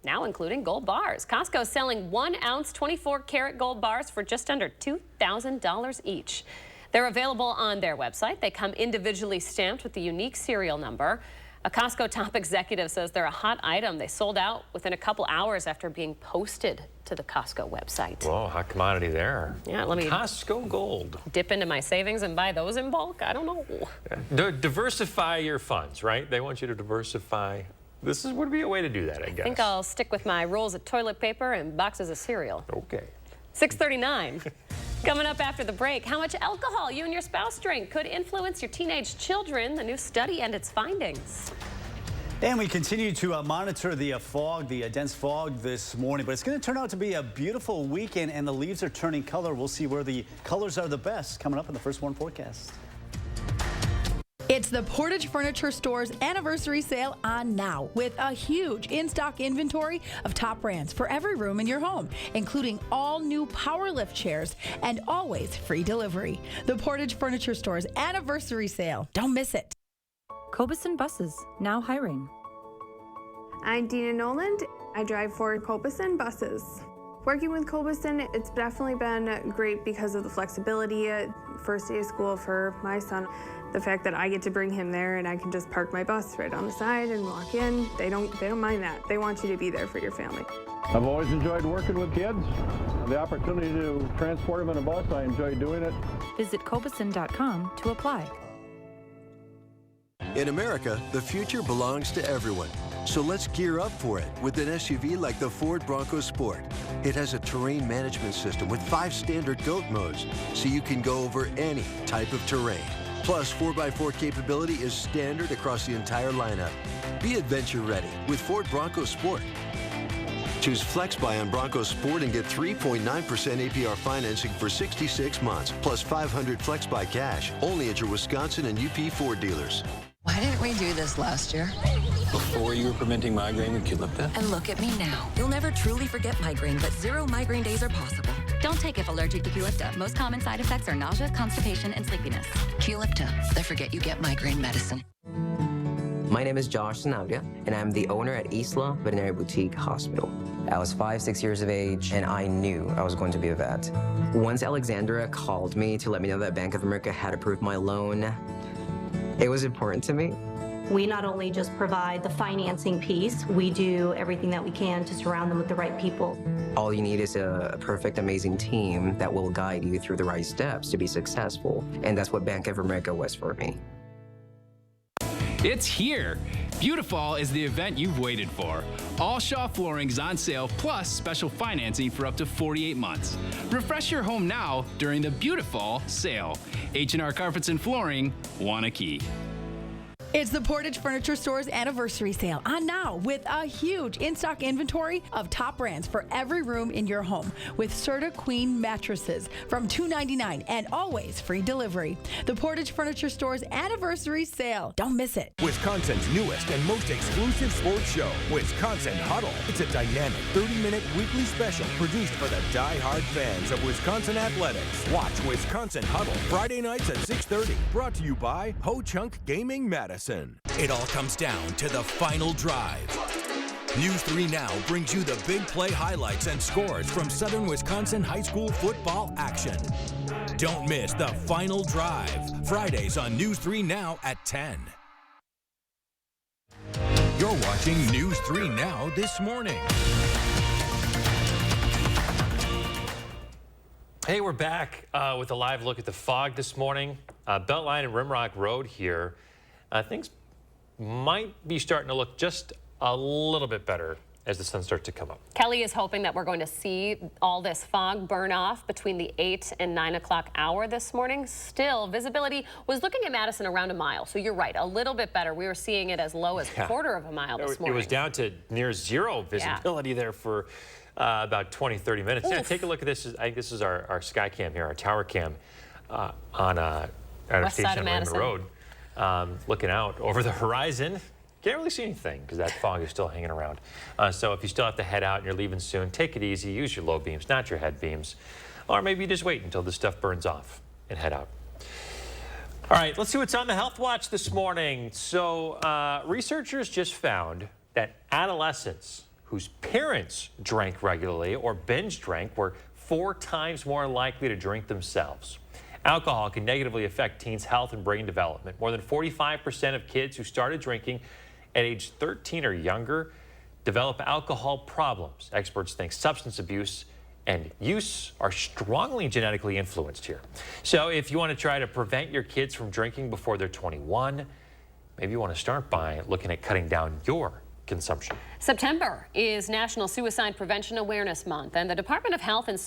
now including gold bars. Costco is selling 1-ounce 24-karat gold bars for just under $2,000 each. They're available on their website. They come individually stamped with the unique serial number. A Costco top executive says they're a hot item. They sold out within a couple hours after being posted to the Costco website. Whoa, hot commodity there. Yeah, let me Costco Gold. Dip into my savings and buy those in bulk. I don't know. Yeah. Diversify your funds, right? They want you to diversify. This would be a way to do that, I guess. I think I'll stick with my rolls of toilet paper and boxes of cereal. Okay. 6:39. Coming up after the break, how much alcohol you and your spouse drink could influence your teenage children, the new study and its findings. And we continue to monitor the fog, the dense fog this morning, but it's going to turn out to be a beautiful weekend, and the leaves are turning color. We'll see where the colors are the best coming up in the First Warn forecast. It's the Portage Furniture Store's anniversary sale on now with a huge in-stock inventory of top brands for every room in your home, including all new power lift chairs and always free delivery. The Portage Furniture Store's anniversary sale. Don't miss it. Cobeson Buses, now hiring. I'm Dina Noland. I drive for Cobeson Buses. Working with Cobeson, it's definitely been great because of the flexibility. First day of school for my son. The fact that I get to bring him there and I can just park my bus right on the side and walk in, they don't mind that. They want you to be there for your family. I've always enjoyed working with kids. The opportunity to transport them in a bus, I enjoy doing it. Visit Cobeson.com to apply. In America, the future belongs to everyone. So let's gear up for it with an SUV like the Ford Bronco Sport. It has a terrain management system with 5 standard GOAT modes, so you can go over any type of terrain. Plus, 4x4 capability is standard across the entire lineup. Be adventure ready with Ford Bronco Sport. Choose FlexBuy on Bronco Sport and get 3.9% APR financing for 66 months, plus $500 FlexBuy cash, only at your Wisconsin and UP Ford dealers. Why didn't we do this last year? Before you were preventing migraine with Qulipta? And look at me now. You'll never truly forget migraine, but 0 migraine days are possible. Don't take if allergic to Qulipta. Most common side effects are nausea, constipation, and sleepiness. Qulipta, the forget you get migraine medicine. My name is Josh Sanavia, and I'm the owner at Isla Veterinary Boutique Hospital. I was 5-6 years of age, and I knew I was going to be a vet. Once Alexandra called me to let me know that Bank of America had approved my loan, it was important to me. We not only just provide the financing piece, we do everything that we can to surround them with the right people. All you need is a perfect, amazing team that will guide you through the right steps to be successful. And that's what Bank of America was for me. It's here. Beautiful is the event you've waited for. All Shaw flooring is on sale, plus special financing for up to 48 months. Refresh your home now during the Beautiful sale. H&R Carpets and Flooring, Wanakee. It's the Portage Furniture Store's anniversary sale on now with a huge in-stock inventory of top brands for every room in your home with Serta Queen mattresses from $299 and always free delivery. The Portage Furniture Store's anniversary sale. Don't miss it. Wisconsin's newest and most exclusive sports show, Wisconsin Huddle. It's a dynamic 30-minute weekly special produced for the die-hard fans of Wisconsin athletics. Watch Wisconsin Huddle Friday nights at 6:30. Brought to you by Ho Chunk Gaming Madison. It all comes down to the final drive. News 3 Now brings you the big play highlights and scores from Southern Wisconsin high school football action. Don't miss the final drive. Fridays on News 3 Now at 10. You're watching News 3 Now this morning. Hey, we're back with a live look at the fog this morning. Beltline and Rimrock Road here. Things might be starting to look just a little bit better as the sun starts to come up. Kelly is hoping that we're going to see all this fog burn off between the 8 and 9 o'clock hour this morning. Still, visibility was looking at Madison around a mile. So you're right, a little bit better. We were seeing it as low as a quarter of a mile this morning. It was down to near zero visibility there for about 20, 30 minutes. Yeah, take a look at this. I think this is our sky cam here, our tower cam on our West station side of on Raymond Madison. Road. Looking out over the horizon, Can't really see anything because that fog is still hanging around. So if you still have to head out and you're leaving soon, take it easy. Use your low beams, not your head beams. Or maybe you just wait until this stuff burns off and head out. All right, let's see what's on the Health Watch this morning. So researchers just found that adolescents whose parents drank regularly or binge drank were 4 times more likely to drink themselves. Alcohol can negatively affect teens' health and brain development. More than 45% of kids who started drinking at age 13 or younger develop alcohol problems. Experts think substance abuse and use are strongly genetically influenced here. So if you want to try to prevent your kids from drinking before they're 21, maybe you want to start by looking at cutting down your consumption. September is National Suicide Prevention Awareness Month, and the Department of Health and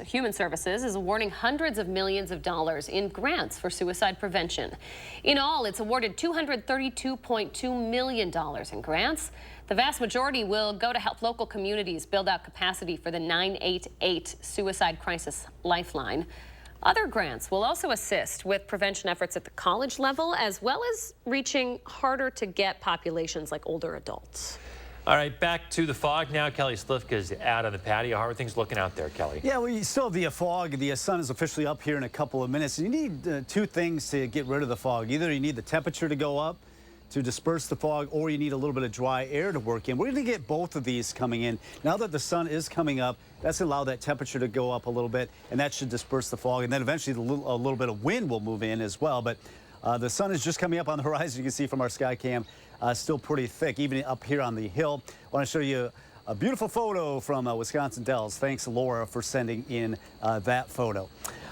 Human Services is awarding hundreds of millions of dollars in grants for suicide prevention. In all, it's awarded $232.2 million in grants. The vast majority will go to help local communities build out capacity for the 988 Suicide Crisis Lifeline. Other grants will also assist with prevention efforts at the college level, as well as reaching harder to get populations like older adults. All right, back to the fog now. Kelly Slifka's out on the patio. How are things looking out there, Kelly? Yeah, well, you still have the fog. The sun is officially up here in a couple of minutes. You need 2 things to get rid of the fog. Either you need the temperature to go up to disperse the fog, or you need a little bit of dry air to work in. We're going to get both of these coming in. Now that the sun is coming up, that's allowed that temperature to go up a little bit, and that should disperse the fog. And then eventually a little bit of wind will move in as well. But the sun is just coming up on the horizon. You can see from our sky cam, still pretty thick, even up here on the hill. I want to show you a beautiful photo from Wisconsin Dells. Thanks, Laura, for sending in that photo.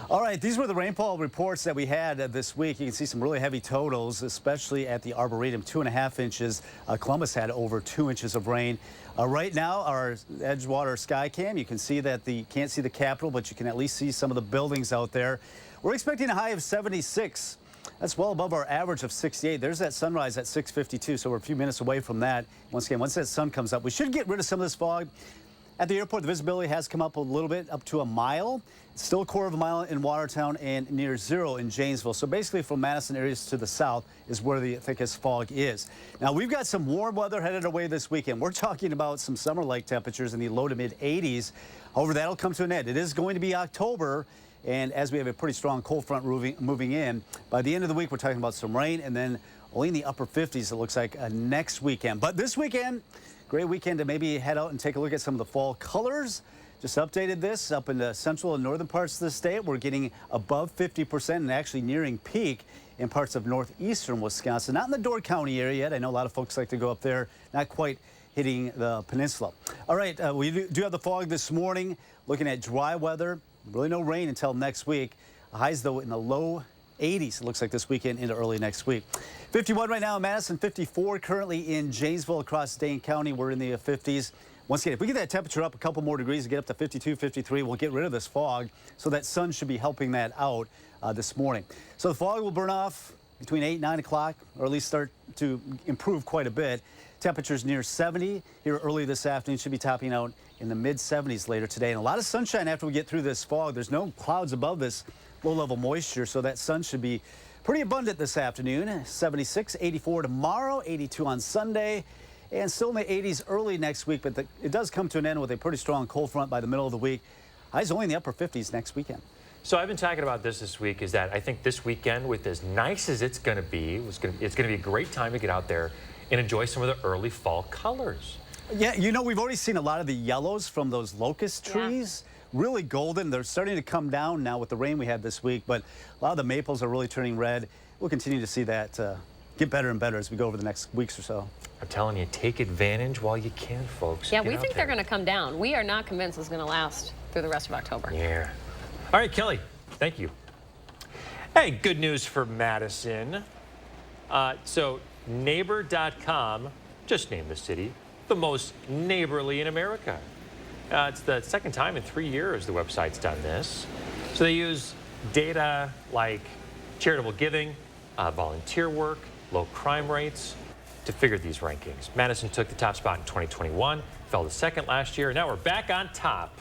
All right, these were the rainfall reports that we had this week. You can see some really heavy totals, especially at the Arboretum, 2.5 inches. Columbus had over 2 inches of rain. Right now, our Edgewater sky cam, you can see that can't see the Capitol, but you can at least see some of the buildings out there. We're expecting a high of 76. That's well above our average of 68. There's that sunrise at 6:52, so we're a few minutes away from that. Once again, once that sun comes up, we should get rid of some of this fog. At the airport, the visibility has come up a little bit, up to a mile. It's still a quarter of a mile in Watertown and near 0 in Janesville. So basically from Madison areas to the south is where the thickest fog is. Now, we've got some warm weather headed our way this weekend. We're talking about some summer-like temperatures in the low to mid 80s. However, that'll come to an end. It is going to be October, and as we have a pretty strong cold front moving in, by the end of the week, we're talking about some rain, and then only in the upper 50s, it looks like, next weekend. But this weekend, great weekend to maybe head out and take a look at some of the fall colors. Just updated this up in the central and northern parts of the state. We're getting above 50% and actually nearing peak in parts of northeastern Wisconsin. Not in the Door County area yet. I know a lot of folks like to go up there, not quite hitting the peninsula. All right, we do have the fog this morning. Looking at dry weather, really no rain until next week. Highs, though, in the low 80s, it looks like this weekend into early next week. 51 right now in Madison, 54 currently in Janesville. Across Dane County, we're in the 50s. Once again, if we get that temperature up a couple more degrees and get up to 52, 53, we'll get rid of this fog. So that sun should be helping that out this morning. So the fog will burn off between 8 and 9 o'clock, or at least start to improve quite a bit. Temperatures near 70 here early this afternoon, should be topping out in the mid 70s later today. And a lot of sunshine after we get through this fog. There's no clouds above this low-level moisture, so that sun should be pretty abundant this afternoon. 76, 84 tomorrow, 82 on Sunday, and still in the 80s early next week. But it does come to an end with a pretty strong cold front by the middle of the week. Highs only in the upper 50s next weekend. So I've been talking about this week, is that I think this weekend, with as nice as it's going to be, it's going to be a great time to get out there and enjoy some of the early fall colors. Yeah, you know, we've already seen a lot of the yellows from those locust trees. Really golden. They're starting to come down now with the rain we had this week, but a lot of the maples are really turning red. We'll continue to see that get better and better as we go over the next weeks or so. I'm telling you, take advantage while you can, folks. Yeah, we think they're going to come down. We are not convinced it's going to last through the rest of October. Yeah. All right, Kelly, thank you. Hey, good news for Madison. So Neighbor.com just named the city the most neighborly in America. It's the second time in 3 years the website's done this. So they use data like charitable giving, volunteer work, low crime rates to figure these rankings. Madison took the top spot in 2021, fell to second last year, and now we're back on top.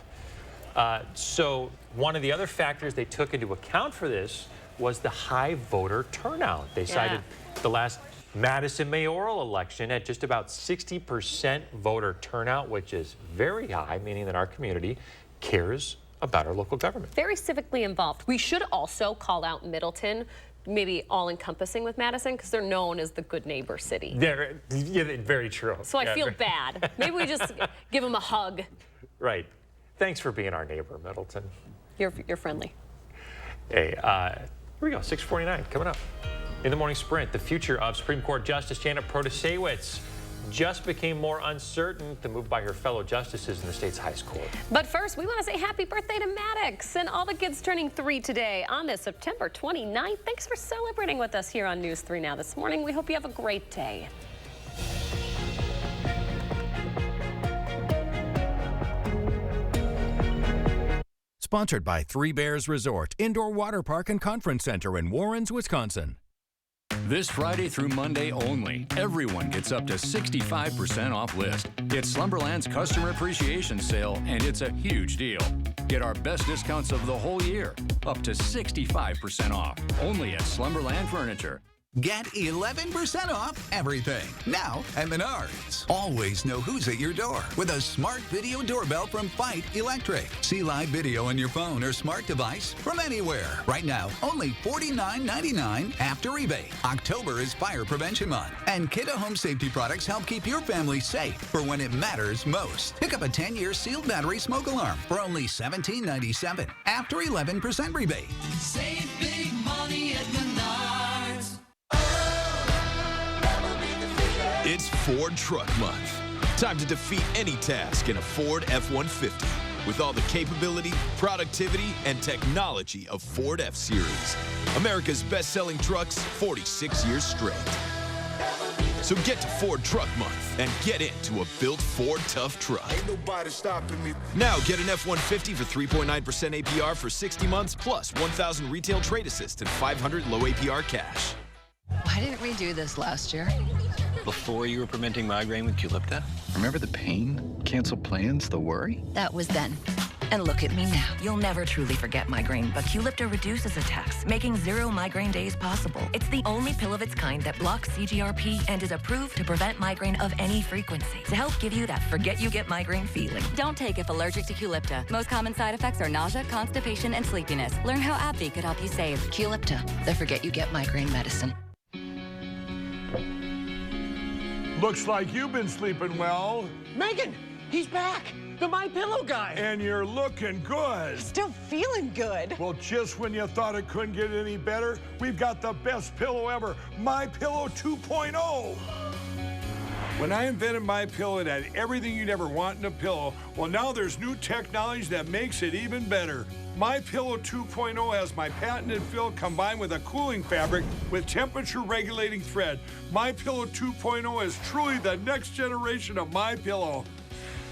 So one of the other factors they took into account for this was the high voter turnout. They cited the last Madison mayoral election at just about 60% voter turnout, which is very high, meaning that our community cares about our local government. Very civically involved. We should also call out Middleton, maybe all-encompassing with Madison, because they're known as the good neighbor city. Yeah, very true. So I feel bad. Maybe we just give them a hug. Right. Thanks for being our neighbor, Middleton. You're friendly. Hey, here we go, 6:49 coming up. In the morning sprint, the future of Supreme Court Justice Janet Protasewicz just became more uncertain, the move by her fellow justices in the state's highest court. But first, we want to say happy birthday to Maddox and all the kids turning 3 today on this September 29th. Thanks for celebrating with us here on News 3 Now this morning. We hope you have a great day. Sponsored by Three Bears Resort, Indoor Water Park and Conference Center in Warrens, Wisconsin. This Friday through Monday only, everyone gets up to 65% off list. It's Slumberland's Customer Appreciation Sale, and it's a huge deal. Get our best discounts of the whole year, up to 65% off, only at Slumberland Furniture. Get 11% off everything now at Menards. Always know who's at your door with a smart video doorbell from Fight Electric. See live video on your phone or smart device from anywhere. Right now, only $49.99 after rebate. October is Fire Prevention Month, and Kidde Home Safety products help keep your family safe for when it matters most. Pick up a 10-year sealed battery smoke alarm for only $17.97 after 11% rebate. Save big money at Menards. It's Ford Truck Month. Time to defeat any task in a Ford F-150 with all the capability, productivity, and technology of Ford F-Series. America's best-selling trucks 46 years straight. So get to Ford Truck Month and get into a built Ford tough truck. Ain't nobody stopping me. Now get an F-150 for 3.9% APR for 60 months plus 1,000 retail trade assist and 500 low APR cash. Why didn't we do this last year? Before you were preventing migraine with Qulipta? Remember the pain, canceled plans, the worry? That was then. And look at me now. You'll never truly forget migraine, but Qulipta reduces attacks, making 0 migraine days possible. It's the only pill of its kind that blocks CGRP and is approved to prevent migraine of any frequency, to help give you that forget-you-get migraine feeling. Don't take if allergic to Qulipta. Most common side effects are nausea, constipation, and sleepiness. Learn how AbbVie could help you save. Qulipta, the forget-you-get migraine medicine. Looks like you've been sleeping well. Megan, he's back. The My Pillow guy. And you're looking good. Still feeling good. Well, just when you thought it couldn't get any better, we've got the best pillow ever, My Pillow 2.0. When I invented My Pillow, it had everything you'd ever want in a pillow. Well, now there's new technology that makes it even better. My Pillow 2.0 has my patented fill combined with a cooling fabric with temperature regulating thread. My Pillow 2.0 is truly the next generation of My Pillow.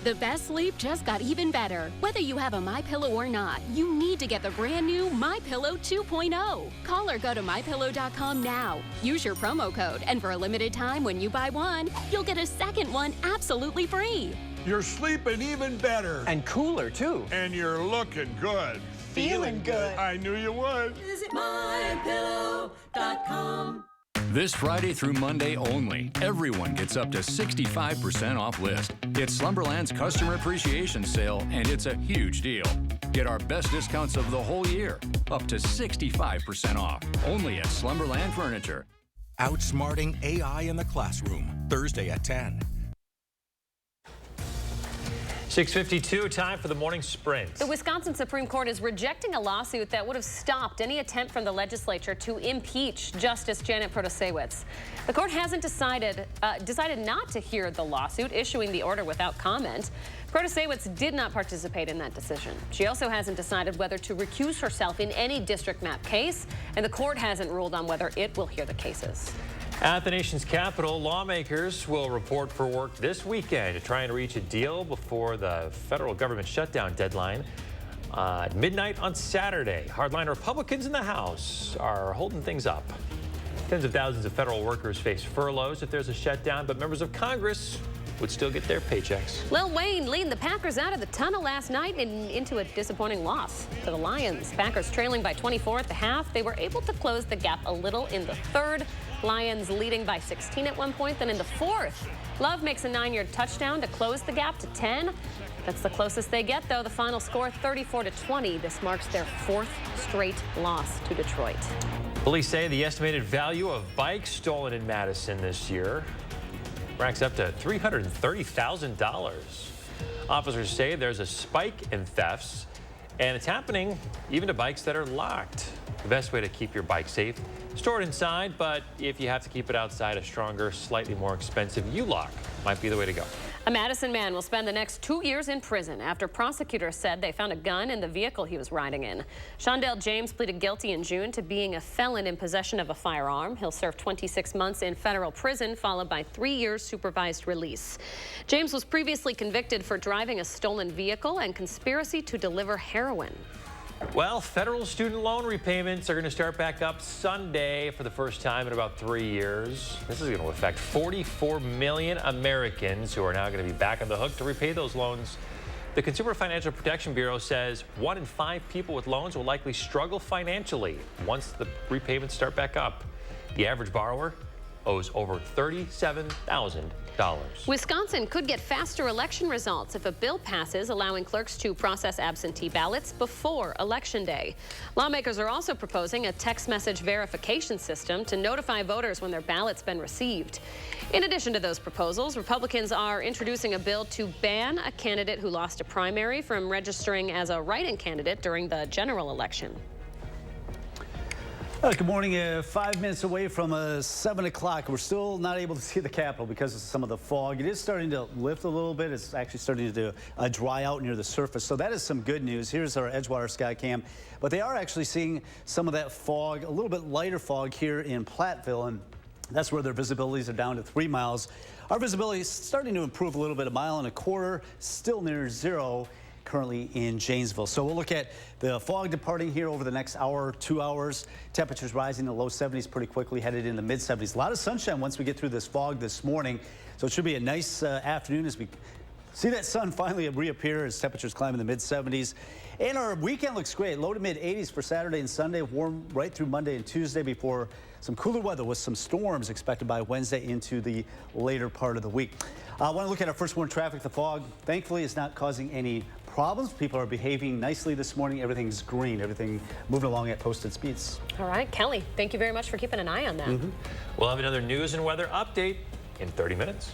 The best sleep just got even better. Whether you have a MyPillow or not, you need to get the brand new MyPillow 2.0. Call or go to MyPillow.com now. Use your promo code, and for a limited time when you buy one, you'll get a second one absolutely free. You're sleeping even better. And cooler, too. And you're looking good. Feeling good. I knew you would. Visit mypillow.com. This Friday through Monday only, everyone gets up to 65% off list. It's Slumberland's Customer Appreciation Sale, and it's a huge deal. Get our best discounts of the whole year, up to 65% off, only at Slumberland Furniture. Outsmarting AI in the classroom, Thursday at 10. 6:52, time for the morning sprint. The Wisconsin Supreme Court is rejecting a lawsuit that would have stopped any attempt from the legislature to impeach Justice Janet Protasewicz. The court hasn't decided not to hear the lawsuit, issuing the order without comment. Protasewicz did not participate in that decision. She also hasn't decided whether to recuse herself in any district map case, and the court hasn't ruled on whether it will hear the cases. At the nation's capital, lawmakers will report for work this weekend to try and reach a deal before the federal government shutdown deadline at midnight on Saturday. Hardline Republicans in the House are holding things up. Tens of thousands of federal workers face furloughs if there's a shutdown, but members of Congress would still get their paychecks. Lil Wayne leading the Packers out of the tunnel last night and into a disappointing loss to the Lions. Packers trailing by 24 at the half. They were able to close the gap a little in the third, Lions leading by 16 at one point. Then in the fourth, Love makes a 9-yard touchdown to close the gap to 10. That's the closest they get, though. The final score, 34-20. This marks their fourth straight loss to Detroit. Police say the estimated value of bikes stolen in Madison this year racks up to $330,000. Officers say there's a spike in thefts, and it's happening even to bikes that are locked. The best way to keep your bike safe, store it inside, but if you have to keep it outside, a stronger, slightly more expensive U-lock might be the way to go. A Madison man will spend the next 2 years in prison after prosecutors said they found a gun in the vehicle he was riding in. Shondell James pleaded guilty in June to being a felon in possession of a firearm. He'll serve 26 months in federal prison, followed by 3 years supervised release. James was previously convicted for driving a stolen vehicle and conspiracy to deliver heroin. Well, federal student loan repayments are going to start back up Sunday for the first time in about 3 years. This is going to affect 44 million Americans who are now going to be back on the hook to repay those loans. The Consumer Financial Protection Bureau says 1 in 5 people with loans will likely struggle financially once the repayments start back up. The average borrower owes over $37,000. Wisconsin could get faster election results if a bill passes allowing clerks to process absentee ballots before Election Day. Lawmakers are also proposing a text message verification system to notify voters when their ballot's been received. In addition to those proposals, Republicans are introducing a bill to ban a candidate who lost a primary from registering as a write-in candidate during the general election. Good morning. 5 minutes away from 7 o'clock. We're still not able to see the Capitol because of some of the fog. It is starting to lift a little bit. It's actually starting to dry out near the surface. So that is some good news. Here's our Edgewater sky cam. But they are actually seeing some of that fog, a little bit lighter fog here in Platteville. And that's where their visibilities are down to 3 miles. Our visibility is starting to improve a little bit, 1.25 miles, still near zero currently in Janesville. So we'll look at the fog departing here over the next hour, 2 hours. Temperatures rising to low 70s pretty quickly, headed in the mid 70s. A lot of sunshine once we get through this fog this morning. So it should be a nice afternoon as we see that sun finally reappear as temperatures climb in the mid 70s. And our weekend looks great. Low to mid 80s for Saturday and Sunday. Warm right through Monday and Tuesday before some cooler weather with some storms expected by Wednesday into the later part of the week. I want to look at our first warning traffic. The fog, thankfully, is not causing any problems. People are behaving nicely this morning. Everything's green. Everything moving along at posted speeds. All right, Kelly, thank you very much for keeping an eye on that. We'll have another news and weather update in 30 minutes.